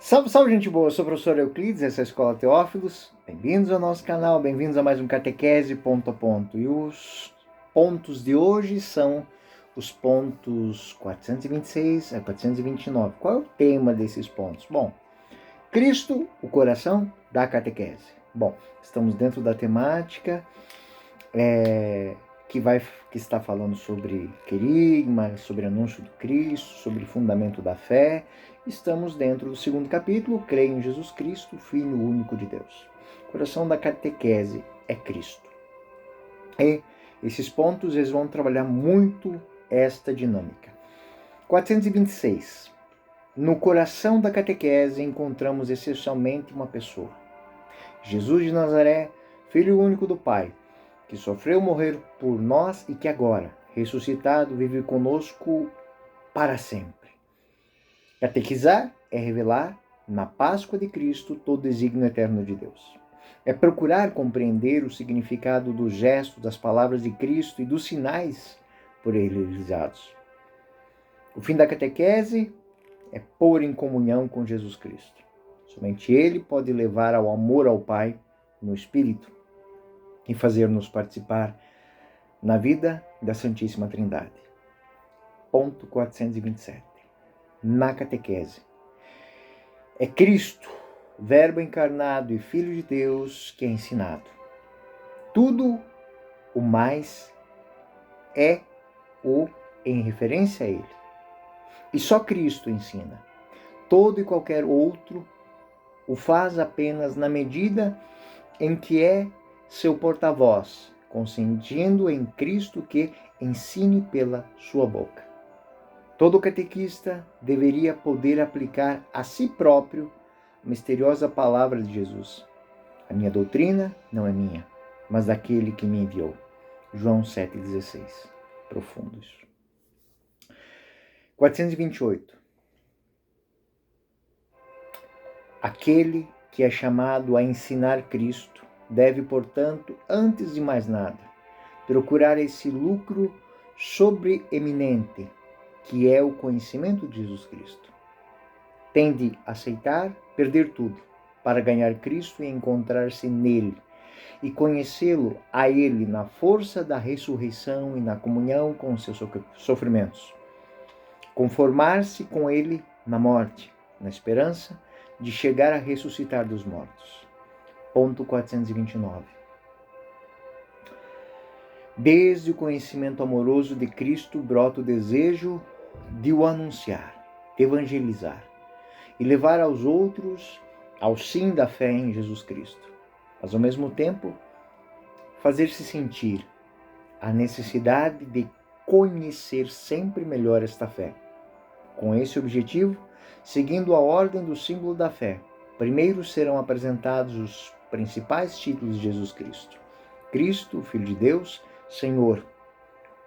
Salve, salve, gente boa! Eu sou o professor Euclides, essa é a Escola Teófilos. Bem-vindos ao nosso canal, bem-vindos a mais um Catequese ponto a ponto. E os pontos de hoje são os pontos 426 a 429. Qual é o tema desses pontos? Bom, Cristo, o coração da catequese. Bom, estamos dentro da temática que está falando sobre querigma, sobre anúncio do Cristo, sobre fundamento da fé. Estamos dentro do segundo capítulo, creio em Jesus Cristo, Filho único de Deus. O coração da catequese é Cristo. E esses pontos eles vão trabalhar muito esta dinâmica. 426. No coração da catequese encontramos essencialmente uma pessoa. Jesus de Nazaré, Filho único do Pai, que sofreu morrer por nós e que agora, ressuscitado, vive conosco para sempre. Catequizar é revelar, na Páscoa de Cristo, todo o desígnio eterno de Deus. É procurar compreender o significado do gesto, das palavras de Cristo e dos sinais por ele realizados. O fim da catequese é pôr em comunhão com Jesus Cristo. Somente ele pode levar ao amor ao Pai no Espírito e fazer-nos participar na vida da Santíssima Trindade. Ponto 427. Na catequese. É Cristo, Verbo encarnado e Filho de Deus, que é ensinado. Tudo o mais é o em referência a Ele. E só Cristo ensina. Todo e qualquer outro o faz apenas na medida em que é seu porta-voz, consentindo em Cristo que ensine pela sua boca. Todo catequista deveria poder aplicar a si próprio a misteriosa palavra de Jesus. A minha doutrina não é minha, mas daquele que me enviou. João 7,16. Profundo isso. 428. Aquele que é chamado a ensinar Cristo deve, portanto, antes de mais nada, procurar esse lucro sobreeminente, que é o conhecimento de Jesus Cristo. Tem de aceitar, perder tudo, para ganhar Cristo e encontrar-se nele, e conhecê-lo a ele na força da ressurreição e na comunhão com os seus sofrimentos. Conformar-se com ele na morte, na esperança de chegar a ressuscitar dos mortos. Ponto 429. Desde o conhecimento amoroso de Cristo brota o desejo de o anunciar, evangelizar e levar aos outros ao sim da fé em Jesus Cristo. Mas, ao mesmo tempo, fazer-se sentir a necessidade de conhecer sempre melhor esta fé. Com esse objetivo, seguindo a ordem do símbolo da fé, primeiro serão apresentados os principais títulos de Jesus Cristo. Cristo, Filho de Deus, Senhor.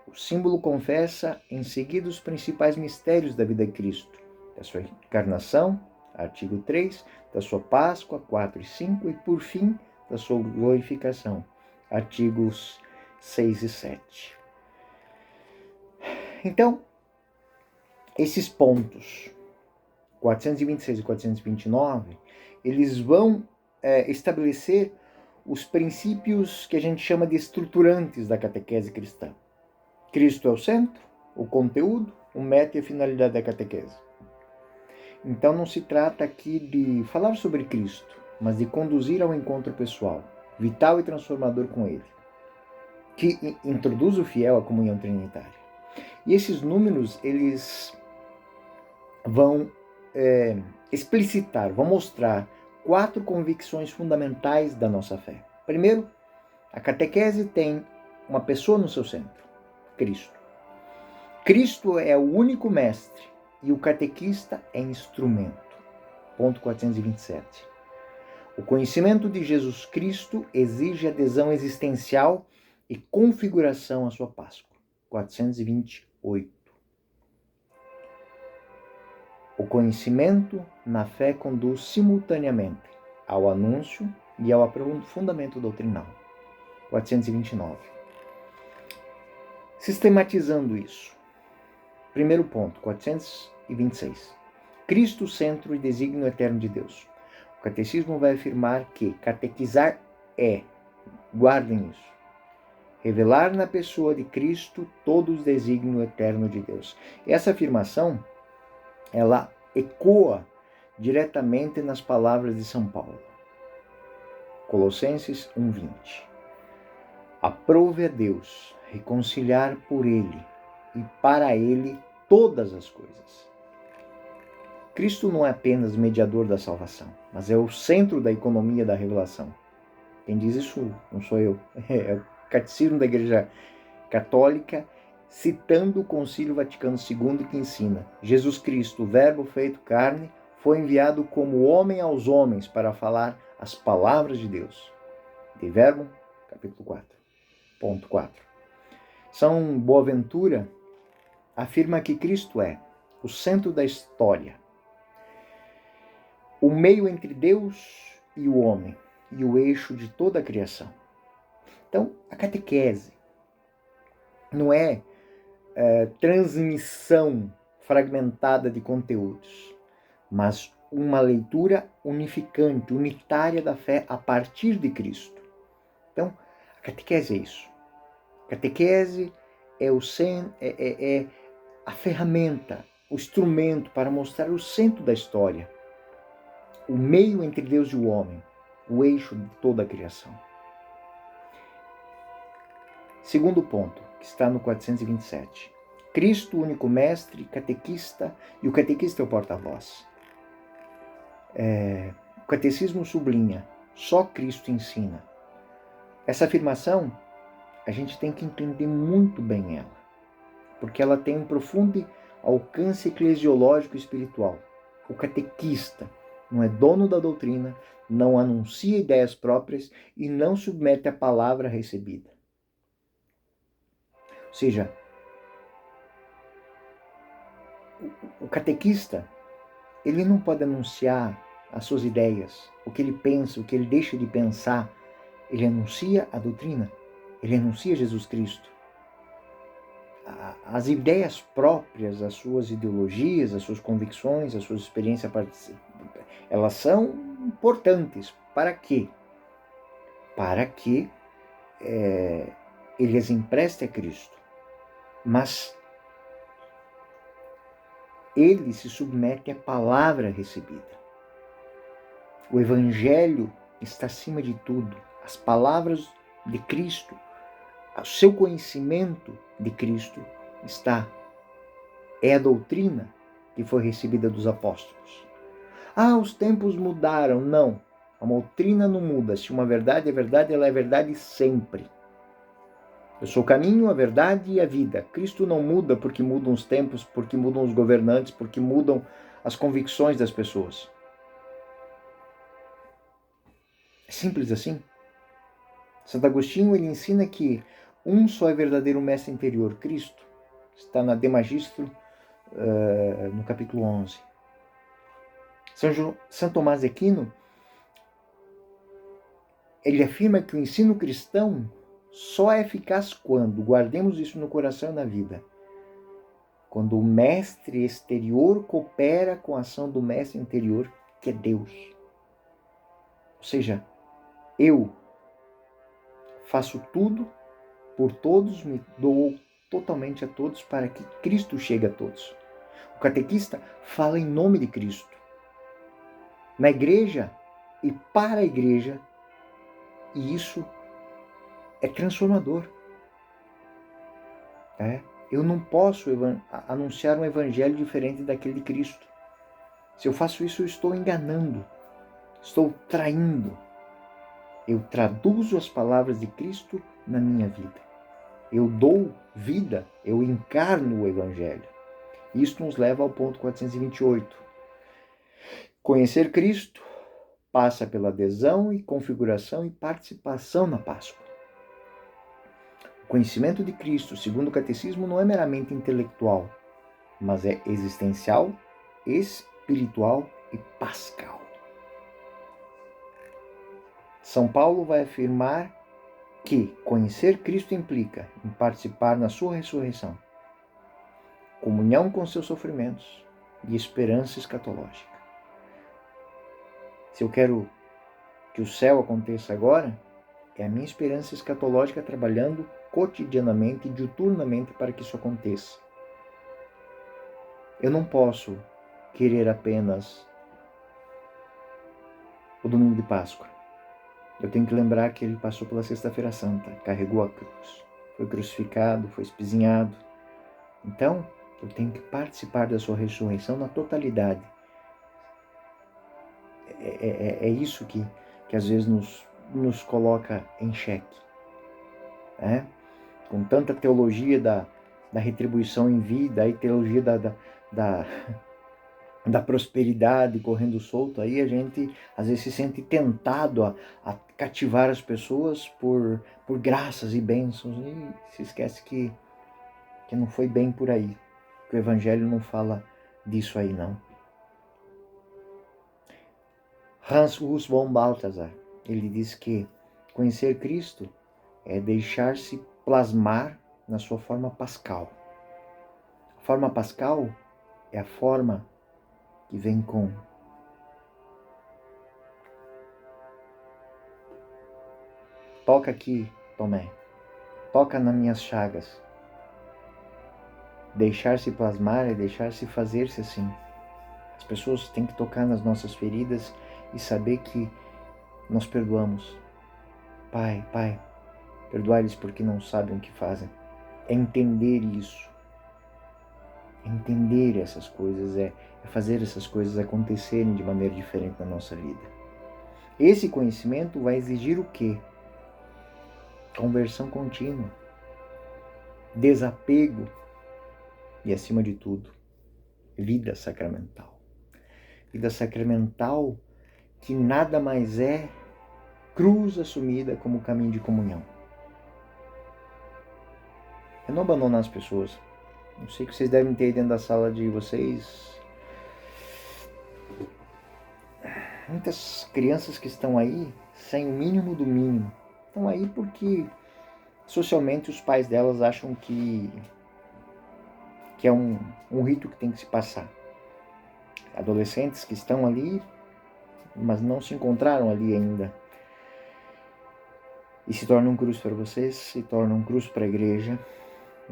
O símbolo confessa em seguida os principais mistérios da vida de Cristo, da sua encarnação, artigo 3, da sua Páscoa, 4 e 5, e por fim, da sua glorificação, artigos 6 e 7. Então, esses pontos, 426 e 429, eles vão estabelecer os princípios que a gente chama de estruturantes da catequese cristã. Cristo é o centro, o conteúdo, o método e a finalidade da catequese. Então não se trata aqui de falar sobre Cristo, mas de conduzir ao encontro pessoal, vital e transformador com Ele, que introduz o fiel à comunhão trinitária. E esses números, eles vão explicitar, vão mostrar 4 convicções fundamentais da nossa fé. Primeiro, a catequese tem uma pessoa no seu centro, Cristo. Cristo é o único mestre e o catequista é instrumento. Ponto 427. O conhecimento de Jesus Cristo exige adesão existencial e configuração à sua Páscoa. 428. O conhecimento na fé conduz simultaneamente ao anúncio e ao aprofundamento doutrinal. 429. Sistematizando isso. Primeiro ponto, 426. Cristo, centro e desígnio eterno de Deus. O catecismo vai afirmar que catequizar é, guardem isso, revelar na pessoa de Cristo todo o desígnio eterno de Deus. Essa afirmação, ela ecoa diretamente nas palavras de São Paulo. Colossenses 1:20. Aprove a Deus reconciliar por Ele e para Ele todas as coisas. Cristo não é apenas mediador da salvação, mas é o centro da economia da revelação. Quem diz isso não sou eu, é o Catecismo da Igreja Católica, citando o Concílio Vaticano II, que ensina: Jesus Cristo, o Verbo feito carne, foi enviado como homem aos homens para falar as palavras de Deus. De Verbo, capítulo 4, ponto 4. São Boaventura afirma que Cristo é o centro da história, o meio entre Deus e o homem, e o eixo de toda a criação. Então, a catequese não é transmissão fragmentada de conteúdos, mas uma leitura unificante, unitária da fé a partir de Cristo. Então, a catequese é isso. A catequese é a ferramenta, o instrumento para mostrar o centro da história, o meio entre Deus e o homem, o eixo de toda a criação. Segundo ponto, que está no 427. Cristo, o único mestre, catequista, e o catequista é o porta-voz. O catecismo sublinha: só Cristo ensina. Essa afirmação, a gente tem que entender muito bem ela, porque ela tem um profundo alcance eclesiológico e espiritual. O catequista não é dono da doutrina, não anuncia ideias próprias e não submete a palavra recebida. Ou seja, o catequista, ele não pode anunciar as suas ideias, o que ele pensa, o que ele deixa de pensar. Ele anuncia a doutrina, ele anuncia Jesus Cristo. As ideias próprias, as suas ideologias, as suas convicções, as suas experiências, elas são importantes. Para quê? Para que ele as empreste a Cristo. Mas ele se submete à palavra recebida. O Evangelho está acima de tudo. As palavras de Cristo, o seu conhecimento de Cristo é a doutrina que foi recebida dos apóstolos. Os tempos mudaram. Não, a doutrina não muda. Se uma verdade é verdade, ela é verdade sempre. Eu sou o caminho, a verdade e a vida. Cristo não muda porque mudam os tempos, porque mudam os governantes, porque mudam as convicções das pessoas. É simples assim. Santo Agostinho, ele ensina que um só é verdadeiro mestre interior, Cristo. Está na De Magistro, no capítulo 11. São Tomás de Aquino, ele afirma que o ensino cristão só é eficaz quando, guardemos isso no coração e na vida, quando o mestre exterior coopera com a ação do mestre interior, que é Deus. Ou seja, eu faço tudo por todos, me dou totalmente a todos para que Cristo chegue a todos. O catequista fala em nome de Cristo. Na igreja e para a igreja, e isso é transformador. Eu não posso anunciar um evangelho diferente daquele de Cristo. Se eu faço isso, eu estou enganando, estou traindo. Eu traduzo as palavras de Cristo na minha vida. Eu dou vida, eu encarno o evangelho. Isso nos leva ao ponto 428. Conhecer Cristo passa pela adesão e configuração e participação na Páscoa. O conhecimento de Cristo, segundo o catecismo, não é meramente intelectual, mas é existencial, espiritual e pascal. São Paulo vai afirmar que conhecer Cristo implica em participar na sua ressurreição, comunhão com seus sofrimentos, de esperança escatológica. Se eu quero que o céu aconteça agora, é a minha esperança escatológica trabalhando cotidianamente, diuturnamente para que isso aconteça. Eu não posso querer apenas o domingo de Páscoa. Eu tenho que lembrar que ele passou pela Sexta-feira Santa, carregou a cruz, foi crucificado, foi espizinhado. Então, eu tenho que participar da sua ressurreição na totalidade. É isso que às vezes nos coloca em xeque. Né? Com tanta teologia da retribuição em vida, e teologia da prosperidade correndo solto, aí a gente às vezes se sente tentado a cativar as pessoas por graças e bênçãos, e se esquece que não foi bem por aí, que o Evangelho não fala disso aí não. Hans Urs von Balthasar, ele diz que conhecer Cristo é deixar-se plasmar na sua forma pascal. A forma pascal é a forma que vem com toca aqui, Tomé, toca nas minhas chagas. Deixar-se plasmar é deixar-se fazer-se assim. As pessoas têm que tocar nas nossas feridas e saber que nós perdoamos. Pai, perdoai-lhes porque não sabem o que fazem. É entender isso. É entender essas coisas, é fazer essas coisas acontecerem de maneira diferente na nossa vida. Esse conhecimento vai exigir o quê? Conversão contínua, desapego e, acima de tudo, vida sacramental. Vida sacramental que nada mais é cruz assumida como caminho de comunhão. É não abandonar as pessoas. Eu sei que vocês devem ter aí dentro da sala de vocês muitas crianças que estão aí sem o mínimo do mínimo. Estão aí porque socialmente os pais delas acham que é um rito que tem que se passar. Adolescentes que estão ali, mas não se encontraram ali ainda. E se tornam cruz para vocês, se tornam cruz para a igreja.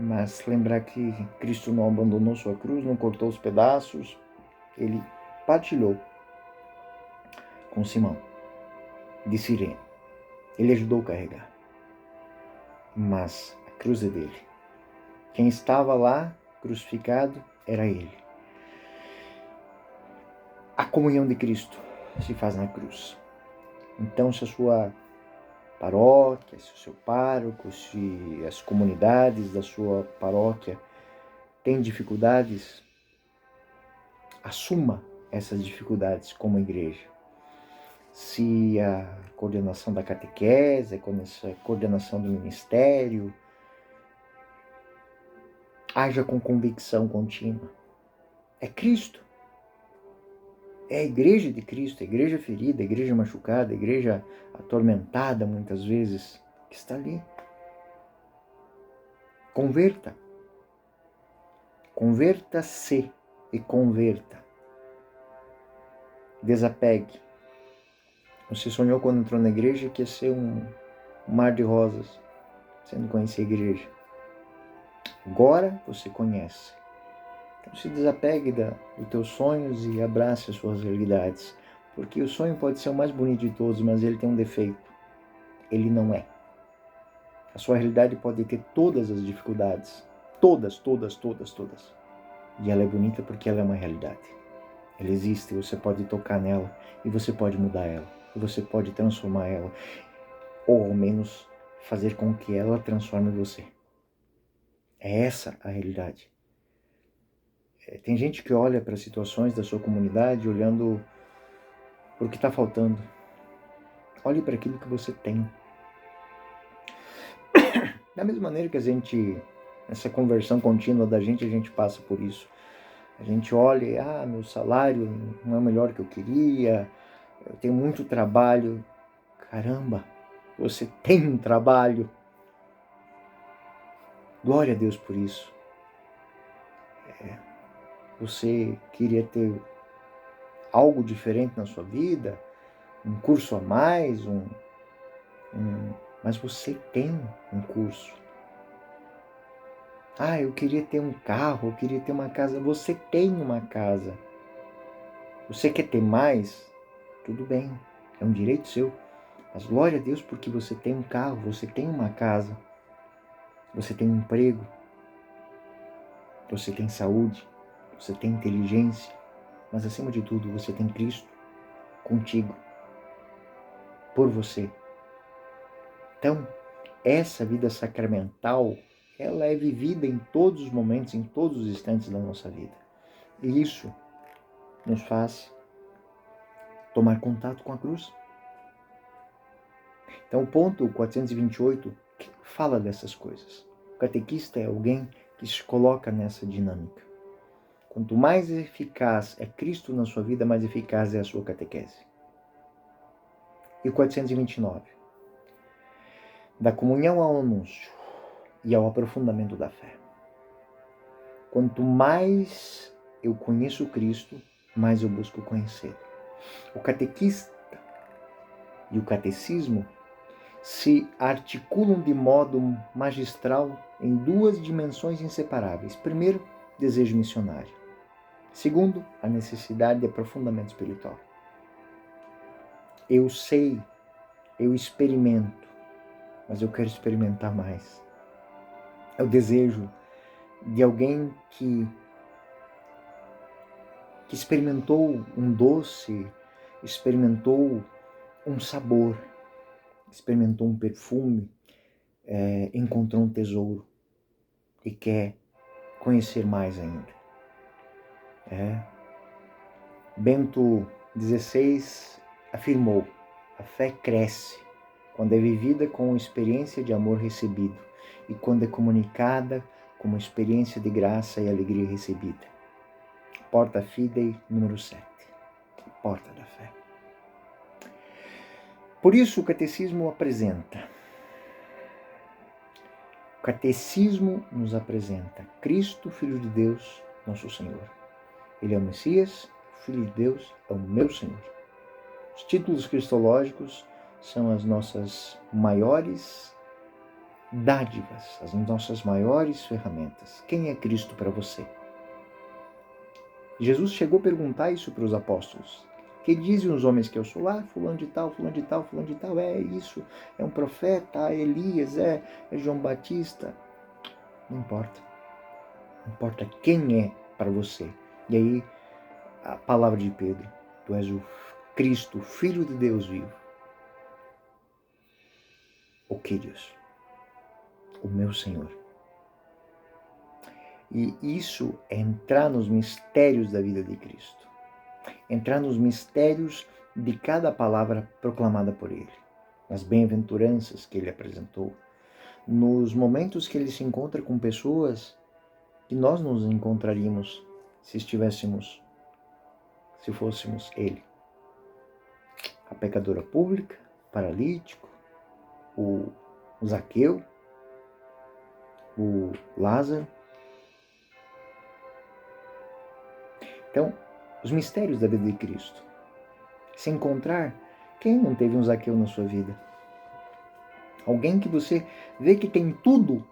Mas lembrar que Cristo não abandonou sua cruz, não cortou os pedaços. Ele partilhou com Simão, de Cirene. Ele ajudou a carregar. Mas a cruz é dele. Quem estava lá crucificado era ele. A comunhão de Cristo se faz na cruz. Então, se a sua paróquia, se o seu pároco, se as comunidades da sua paróquia têm dificuldades, assuma essas dificuldades como igreja. Se a coordenação da catequese, a coordenação do ministério, haja com convicção contínua. É Cristo. É a igreja de Cristo, a igreja ferida, a igreja machucada, a igreja atormentada muitas vezes, que está ali. Converta. Converta-se e converta. Desapegue. Você sonhou quando entrou na igreja que ia ser um mar de rosas, sendo conhecer a igreja. Agora você conhece. Então se desapegue dos teus sonhos e abrace as suas realidades. Porque o sonho pode ser o mais bonito de todos, mas ele tem um defeito. Ele não é. A sua realidade pode ter todas as dificuldades. Todas. E ela é bonita porque ela é uma realidade. Ela existe, você pode tocar nela e você pode mudar ela. E você pode transformar ela. Ou ao menos fazer com que ela transforme você. É essa a realidade. Tem gente que olha para as situações da sua comunidade olhando para o que está faltando. Olhe para aquilo que você tem. Da mesma maneira que a gente, nessa conversão contínua da gente, a gente passa por isso. A gente olha, meu salário não é o melhor que eu queria, eu tenho muito trabalho. Caramba, você tem um trabalho. Glória a Deus por isso. Você queria ter algo diferente na sua vida, um curso a mais, mas você tem um curso. Eu queria ter um carro, eu queria ter uma casa. Você tem uma casa. Você quer ter mais? Tudo bem, é um direito seu. Mas glória a Deus porque você tem um carro, você tem uma casa, você tem um emprego, você tem saúde, você tem inteligência, mas acima de tudo você tem Cristo contigo, por você. Então, essa vida sacramental, ela é vivida em todos os momentos, em todos os instantes da nossa vida. E isso nos faz tomar contato com a cruz. Então, o ponto 428 fala dessas coisas. O catequista é alguém que se coloca nessa dinâmica. Quanto mais eficaz é Cristo na sua vida, mais eficaz é a sua catequese. E o 429. Da comunhão ao anúncio e ao aprofundamento da fé. Quanto mais eu conheço Cristo, mais eu busco conhecer. O catequista e o catecismo se articulam de modo magistral em duas dimensões inseparáveis. Primeiro, desejo missionário. Segundo, a necessidade de aprofundamento espiritual. Eu sei, eu experimento, mas eu quero experimentar mais. É o desejo de alguém que experimentou um doce, experimentou um sabor, experimentou um perfume, encontrou um tesouro e quer conhecer mais ainda. Bento XVI afirmou: a fé cresce quando é vivida com experiência de amor recebido e quando é comunicada como experiência de graça e alegria recebida. Porta Fidei, número 7. A porta da fé. Por isso o catecismo nos apresenta Cristo, Filho de Deus, nosso Senhor. Ele é o Messias, Filho de Deus, é o meu Senhor. Os títulos cristológicos são as nossas maiores dádivas, as nossas maiores ferramentas. Quem é Cristo para você? Jesus chegou a perguntar isso para os apóstolos. Que dizem os homens que eu sou? Fulano de tal, fulano de tal, fulano de tal, é isso, é um profeta, é Elias, é João Batista. Não importa. Não importa quem é para você. E aí, a palavra de Pedro: tu és o Cristo, Filho de Deus vivo. O Kyrios, o meu Senhor. E isso é entrar nos mistérios da vida de Cristo. Entrar nos mistérios de cada palavra proclamada por Ele. Nas bem-aventuranças que Ele apresentou. Nos momentos que Ele se encontra com pessoas que nós nos encontraríamos se fôssemos Ele. A pecadora pública, o paralítico, o Zaqueu, o Lázaro. Então, os mistérios da vida de Cristo. Se encontrar, quem não teve um Zaqueu na sua vida? Alguém que você vê que tem tudo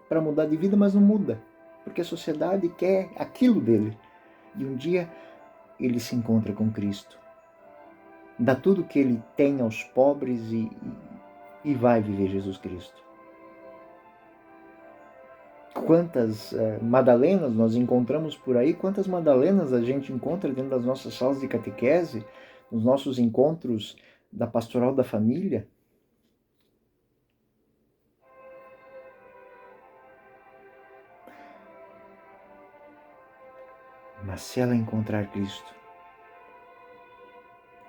para mudar de vida, mas não muda, porque a sociedade quer aquilo dele. E um dia ele se encontra com Cristo. Dá tudo que ele tem aos pobres e vai viver Jesus Cristo. Quantas Madalenas nós encontramos por aí, quantas Madalenas a gente encontra dentro das nossas salas de catequese, nos nossos encontros da pastoral da família. Mas se ela encontrar Cristo,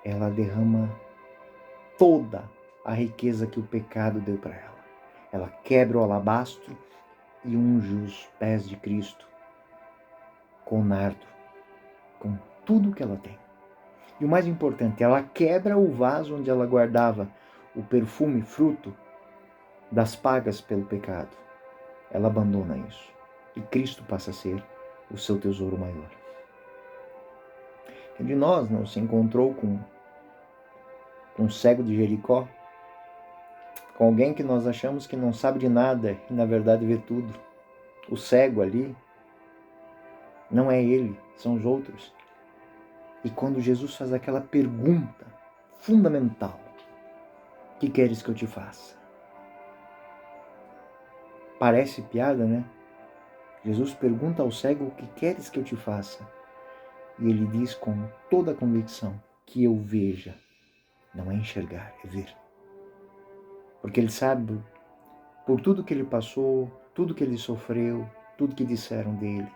ela derrama toda a riqueza que o pecado deu para ela. Ela quebra o alabastro e unge os pés de Cristo com nardo, com tudo que ela tem. E o mais importante, ela quebra o vaso onde ela guardava o perfume, fruto das pagas pelo pecado. Ela abandona isso. E Cristo passa a ser o seu tesouro maior. Quem de nós não se encontrou com um cego de Jericó? Com alguém que nós achamos que não sabe de nada e na verdade vê tudo. O cego ali não é ele, são os outros. E quando Jesus faz aquela pergunta fundamental: o que queres que eu te faça? Parece piada, né? Jesus pergunta ao cego: o que queres que eu te faça? E ele diz com toda a convicção: que eu veja. Não é enxergar, é ver. Porque ele sabe, por tudo que ele passou, tudo que ele sofreu, tudo que disseram dele.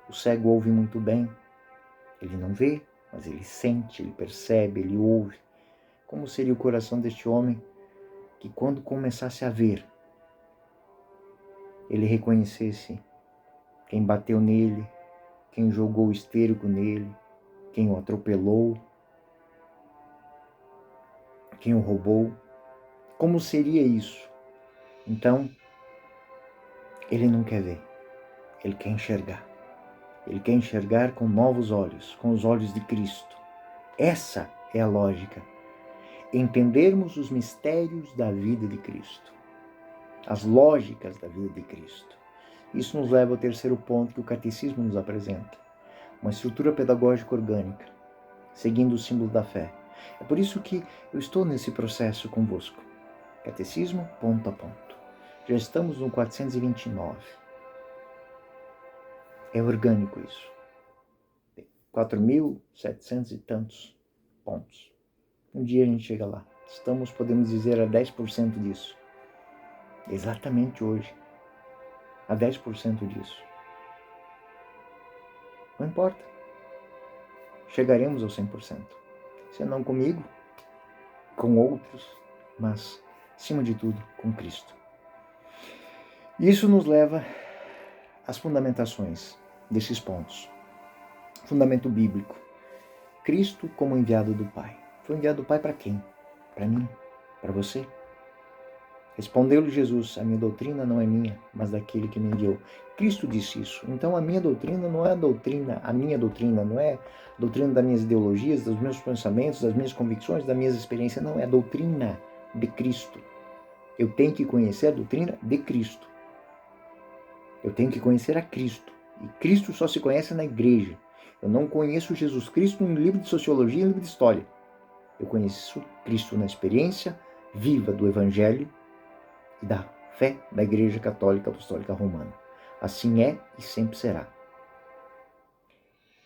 O cego ouve muito bem. Ele não vê, mas ele sente, ele percebe, ele ouve. Como seria o coração deste homem que, quando começasse a ver, ele reconhecesse quem bateu nele, quem jogou o esterco nele, quem o atropelou, quem o roubou? Como seria isso? Então, ele não quer ver, ele quer enxergar. Ele quer enxergar com novos olhos, com os olhos de Cristo. Essa é a lógica. Entendermos os mistérios da vida de Cristo, as lógicas da vida de Cristo. Isso nos leva ao terceiro ponto que o Catecismo nos apresenta. Uma estrutura pedagógica orgânica, seguindo o símbolo da fé. É por isso que eu estou nesse processo convosco. Catecismo, ponto a ponto. Já estamos no 429. É orgânico isso. 4.700 e tantos pontos. Um dia a gente chega lá. Estamos, podemos dizer, a 10% disso. Exatamente hoje. A 10% disso. Não importa. Chegaremos ao 100%. Se não comigo, com outros, mas, acima de tudo, com Cristo. Isso nos leva às fundamentações desses pontos. Fundamento bíblico. Cristo como enviado do Pai. Foi enviado do Pai para quem? Para mim? Para você? Respondeu-lhe Jesus: a minha doutrina não é minha, mas daquele que me enviou. Cristo disse isso. Então a minha doutrina não é a minha doutrina, não é a doutrina das minhas ideologias, dos meus pensamentos, das minhas convicções, das minhas experiências, não, é a doutrina de Cristo. Eu tenho que conhecer a doutrina de Cristo. Eu tenho que conhecer a Cristo. E Cristo só se conhece na igreja. Eu não conheço Jesus Cristo em livro de sociologia e livro de história. Eu conheço Cristo na experiência viva do Evangelho e da fé da Igreja Católica Apostólica Romana. Assim é e sempre será.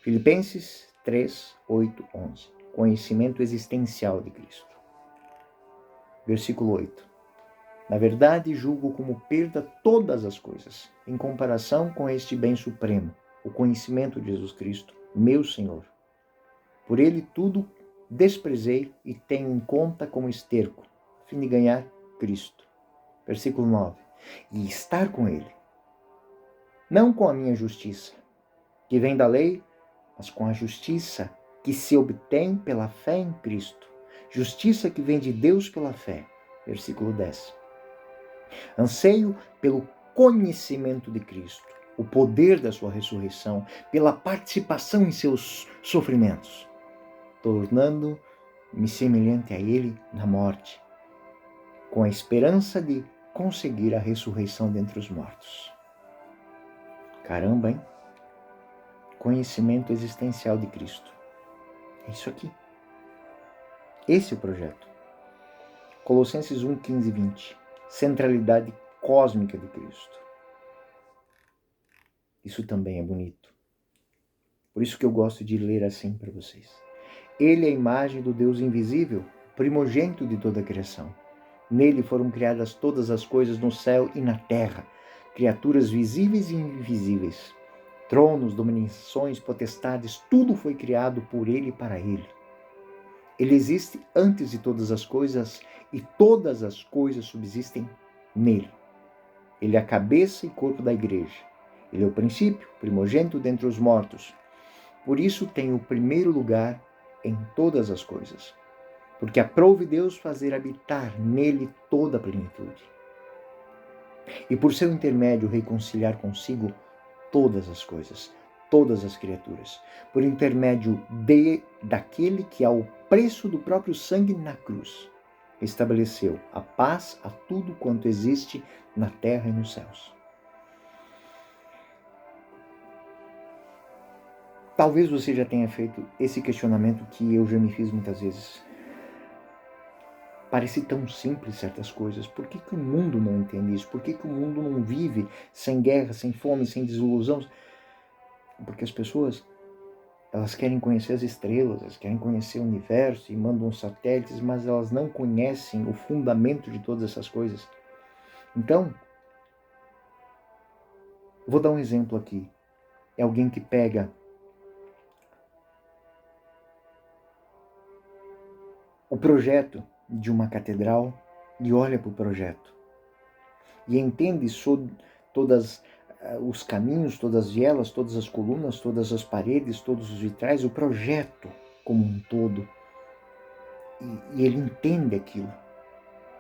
Filipenses 3, 8, 11. Conhecimento existencial de Cristo. Versículo 8. Na verdade, julgo como perda todas as coisas, em comparação com este bem supremo, o conhecimento de Jesus Cristo, meu Senhor. Por ele tudo desprezei e tenho em conta como esterco, a fim de ganhar Cristo. Versículo 9. E estar com ele, não com a minha justiça, que vem da lei, mas com a justiça que se obtém pela fé em Cristo. Justiça que vem de Deus pela fé. Versículo 10. Anseio pelo conhecimento de Cristo, o poder da sua ressurreição, pela participação em seus sofrimentos, tornando-me semelhante a ele na morte, com a esperança de conseguir a ressurreição dentre os mortos. Caramba, hein? Conhecimento existencial de Cristo. É isso aqui. Esse é o projeto. Colossenses 1, 15 e 20. Centralidade cósmica de Cristo. Isso também é bonito. Por isso que eu gosto de ler assim para vocês. Ele é a imagem do Deus invisível, primogênito de toda a criação. Nele foram criadas todas as coisas no céu e na terra, criaturas visíveis e invisíveis, tronos, dominações, potestades, tudo foi criado por ele e para ele. Ele existe antes de todas as coisas e todas as coisas subsistem nele. Ele é a cabeça e corpo da igreja. Ele é o princípio, primogênito dentre os mortos. Por isso tem o primeiro lugar em todas as coisas. Porque aprouve Deus fazer habitar nele toda a plenitude. E por seu intermédio reconciliar consigo todas as coisas. todas as criaturas, por intermédio daquele que, ao preço do próprio sangue na cruz, estabeleceu a paz a tudo quanto existe na terra e nos céus. Talvez você já tenha feito esse questionamento que eu já me fiz muitas vezes. Parece tão simples certas coisas. Por que o mundo não entende isso? Por que o mundo não vive sem guerra, sem fome, sem desilusão? Porque as pessoas, elas querem conhecer as estrelas, elas querem conhecer o universo e mandam satélites, mas elas não conhecem o fundamento de todas essas coisas. Então, vou dar um exemplo aqui. É alguém que pega o projeto de uma catedral e olha para o projeto e entende todos os caminhos, todas as vielas, todas as colunas, todas as paredes, todos os vitrais, o projeto como um todo. E ele entende aquilo.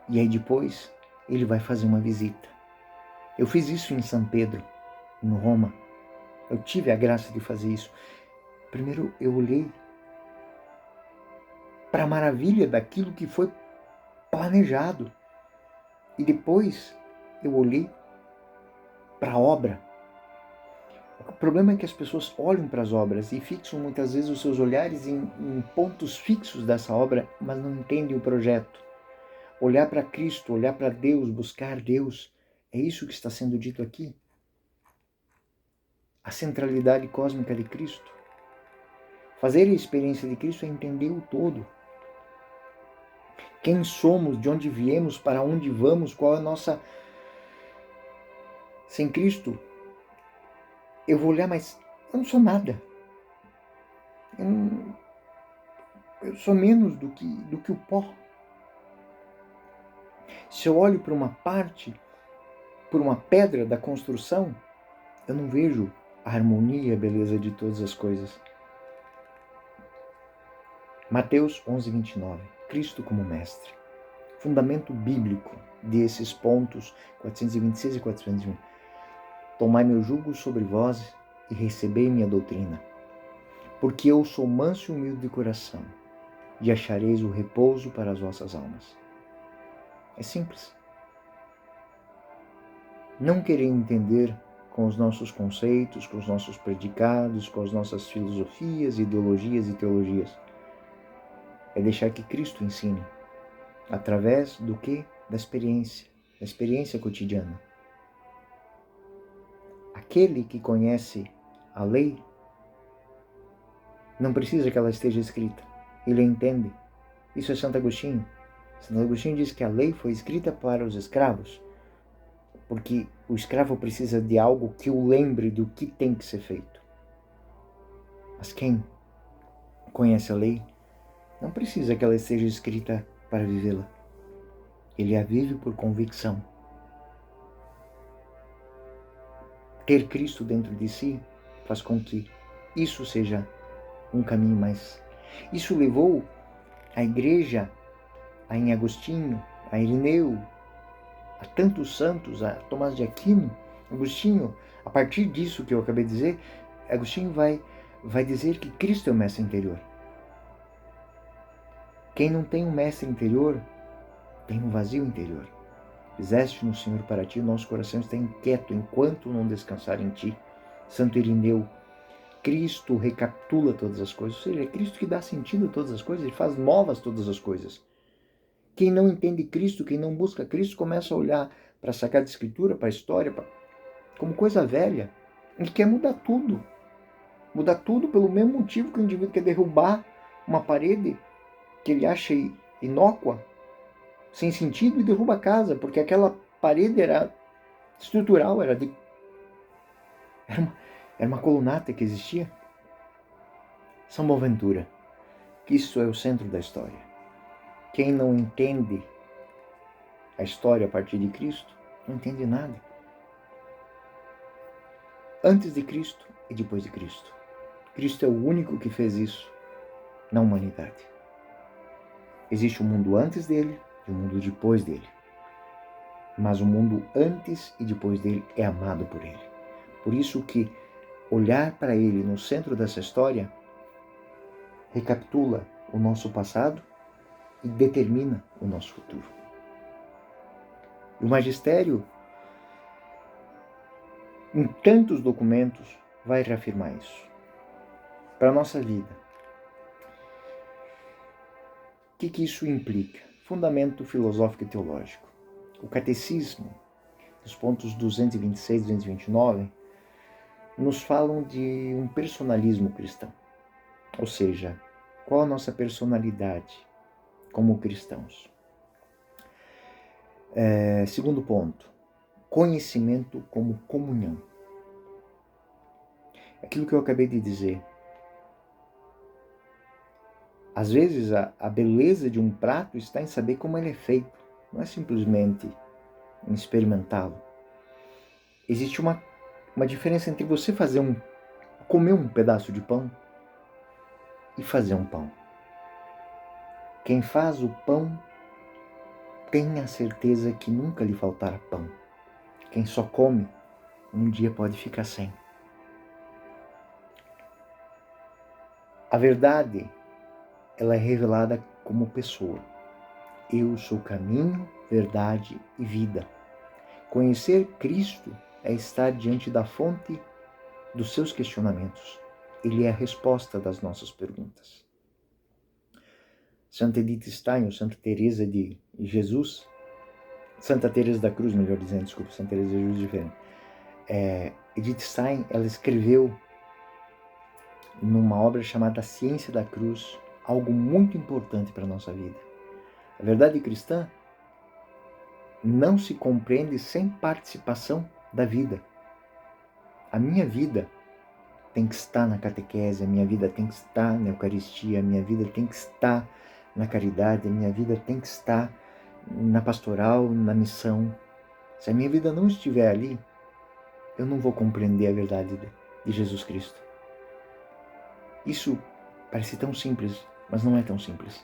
E aí depois ele vai fazer uma visita. Eu fiz isso em São Pedro, em Roma. Eu tive a graça de fazer isso. Primeiro eu olhei para a maravilha daquilo que foi planejado. E depois eu olhei para a obra. O problema é que as pessoas olham para as obras e fixam muitas vezes os seus olhares em pontos fixos dessa obra, mas não entendem o projeto. Olhar para Cristo, olhar para Deus, buscar Deus, é isso que está sendo dito aqui. A centralidade cósmica de Cristo. Fazer a experiência de Cristo é entender o todo. Quem somos, de onde viemos, para onde vamos, qual é a nossa... Sem Cristo, eu vou olhar, mas eu não sou nada. Eu sou menos do que o pó. Se eu olho para uma parte, por uma pedra da construção, eu não vejo a harmonia e a beleza de todas as coisas. Mateus 11:29. Cristo como mestre. Fundamento bíblico desses pontos 426 e 421. Tomai meu jugo sobre vós e recebei minha doutrina, porque eu sou manso e humilde de coração, e achareis o repouso para as vossas almas. É simples. Não querer entender com os nossos conceitos, com os nossos predicados, com as nossas filosofias, ideologias e teologias. É deixar que Cristo ensine, através do quê? Da experiência cotidiana. Aquele que conhece a lei, não precisa que ela esteja escrita, ele a entende. Isso é Santo Agostinho. Santo Agostinho diz que a lei foi escrita para os escravos, porque o escravo precisa de algo que o lembre do que tem que ser feito. Mas quem conhece a lei não precisa que ela esteja escrita para vivê-la. Ele a vive por convicção. Ter Cristo dentro de si faz com que isso seja um caminho mais... Isso levou a igreja em Agostinho, a Irineu, a tantos santos, a Tomás de Aquino. Agostinho, a partir disso que eu acabei de dizer, Agostinho vai dizer que Cristo é o mestre interior. Quem não tem um mestre interior, tem um vazio interior. Fizeste no Senhor para ti, o nosso coração está inquieto enquanto não descansar em ti. Santo Irineu, Cristo recapitula todas as coisas, ou seja, é Cristo que dá sentido a todas as coisas, ele faz novas todas as coisas. Quem não entende Cristo, quem não busca Cristo, começa a olhar para a Sagrada Escritura, para a história, como coisa velha, e quer mudar tudo. Mudar tudo pelo mesmo motivo que o indivíduo quer derrubar uma parede que ele acha inócua, sem sentido, e derruba a casa, porque aquela parede era estrutural, era uma colunata que existia. São Boaventura, que isso é o centro da história. Quem não entende a história a partir de Cristo, não entende nada. Antes de Cristo e depois de Cristo. Cristo é o único que fez isso na humanidade. Existe o mundo antes dele e o mundo depois dele. Mas o mundo antes e depois dele é amado por ele. Por isso que olhar para ele no centro dessa história recapitula o nosso passado e determina o nosso futuro. E o magistério, em tantos documentos, vai reafirmar isso. Para a nossa vida. O que isso implica? Fundamento filosófico e teológico. O catecismo, os pontos 226 e 229, nos falam de um personalismo cristão. Ou seja, qual a nossa personalidade como cristãos? Segundo ponto, conhecimento como comunhão. Aquilo que eu acabei de dizer. Às vezes a beleza de um prato está em saber como ele é feito, não é simplesmente em experimentá-lo. Existe uma diferença entre você comer um pedaço de pão e fazer um pão. Quem faz o pão tem a certeza que nunca lhe faltará pão. Quem só come, um dia pode ficar sem. A verdade, ela é revelada como pessoa. Eu sou caminho, verdade e vida. Conhecer Cristo é estar diante da fonte dos seus questionamentos. Ele é a resposta das nossas perguntas. Santa Edith Stein, ou Santa Teresa de Jesus, Santa Teresa da Cruz, melhor dizendo, desculpa, Santa Teresa de Jesus diferente. Edith Stein, ela escreveu numa obra chamada Ciência da Cruz, algo muito importante para a nossa vida. A verdade cristã não se compreende sem participação da vida. A minha vida tem que estar na catequese, a minha vida tem que estar na Eucaristia, a minha vida tem que estar na caridade, a minha vida tem que estar na pastoral, na missão. Se a minha vida não estiver ali, eu não vou compreender a verdade de Jesus Cristo. Isso parece tão simples, mas não é tão simples.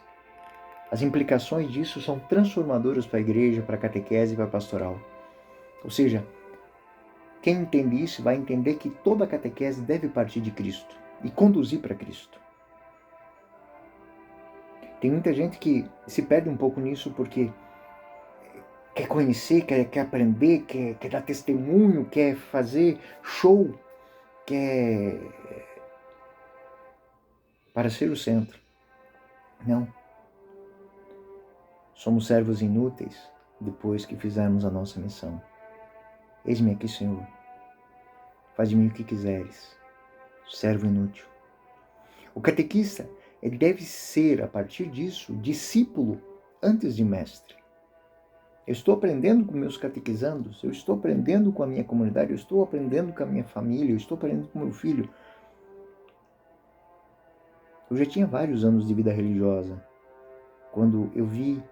As implicações disso são transformadoras para a igreja, para a catequese e para a pastoral. Ou seja, quem entende isso vai entender que toda a catequese deve partir de Cristo e conduzir para Cristo. Tem muita gente que se perde um pouco nisso porque quer conhecer, quer aprender, quer dar testemunho, quer fazer show, quer para ser o centro. Não. Somos servos inúteis depois que fizermos a nossa missão. Eis-me aqui, Senhor. Faz de mim o que quiseres. Servo inútil. O catequista deve ser, a partir disso, discípulo antes de mestre. Eu estou aprendendo com meus catequizandos, eu estou aprendendo com a minha comunidade, eu estou aprendendo com a minha família, eu estou aprendendo com meu filho. Eu já tinha vários anos de vida religiosa, quando eu vi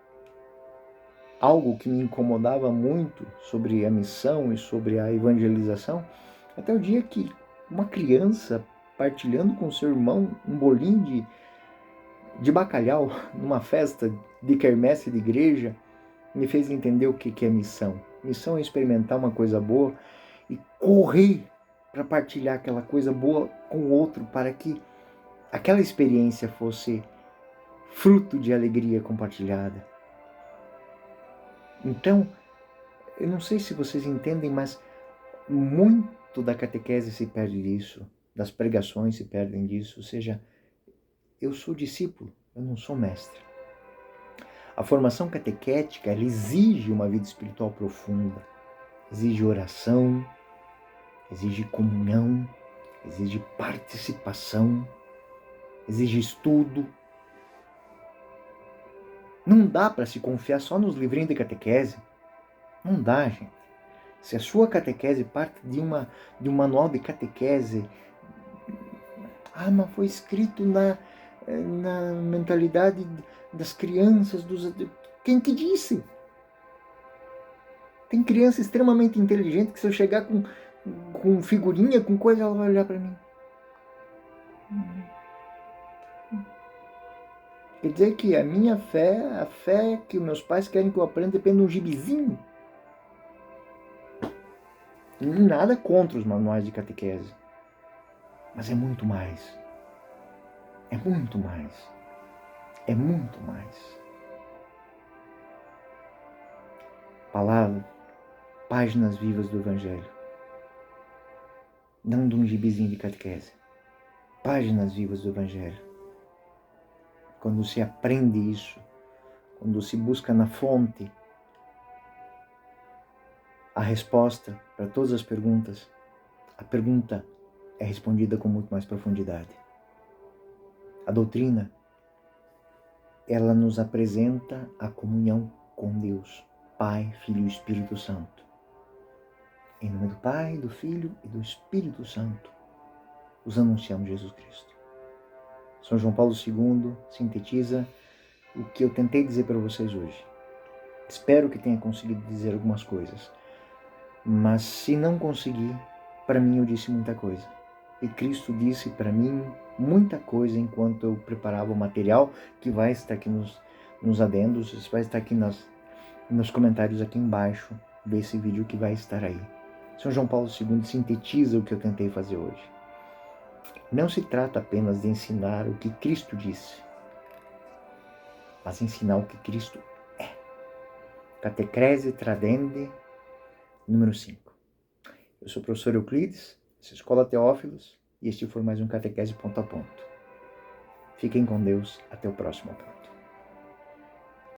algo que me incomodava muito sobre a missão e sobre a evangelização, até o dia que uma criança partilhando com seu irmão um bolinho de bacalhau numa festa de quermesse de igreja me fez entender o que é missão. Missão é experimentar uma coisa boa e correr para partilhar aquela coisa boa com o outro, para que aquela experiência fosse fruto de alegria compartilhada. Então, eu não sei se vocês entendem, mas muito da catequese se perde disso, das pregações se perdem disso, ou seja, eu sou discípulo, eu não sou mestre. A formação catequética, ela exige uma vida espiritual profunda, exige oração, exige comunhão, exige participação, exige estudo. Não dá para se confiar só nos livrinhos de catequese. Não dá, gente. Se a sua catequese parte de um manual de catequese, mas foi escrito na mentalidade das crianças, quem que disse? Tem criança extremamente inteligente que se eu chegar com figurinha, com coisa, ela vai olhar para mim. Quer dizer que a minha fé, a fé que os meus pais querem que eu aprenda, depende de um gibizinho. Nada contra os manuais de catequese. Mas é muito mais. É muito mais. É muito mais. Palavra, páginas vivas do Evangelho. Não de um gibizinho de catequese. Páginas vivas do Evangelho. Quando se aprende isso, quando se busca na fonte a resposta para todas as perguntas, a pergunta é respondida com muito mais profundidade. A doutrina, ela nos apresenta a comunhão com Deus, Pai, Filho e Espírito Santo. Em nome do Pai, do Filho e do Espírito Santo, os anunciamos Jesus Cristo. São João Paulo II sintetiza o que eu tentei dizer para vocês hoje. Espero que tenha conseguido dizer algumas coisas. Mas se não conseguir, para mim eu disse muita coisa. E Cristo disse para mim muita coisa enquanto eu preparava o material que vai estar aqui nos adendos, vai estar aqui nos comentários aqui embaixo desse vídeo que vai estar aí. São João Paulo II sintetiza o que eu tentei fazer hoje. Não se trata apenas de ensinar o que Cristo disse, mas ensinar o que Cristo é. Catecrese Tradendi, número 5. Eu sou o professor Euclides, essa é a Escola Teófilos, e este foi mais um Catequese Ponto a Ponto. Fiquem com Deus, até o próximo ponto.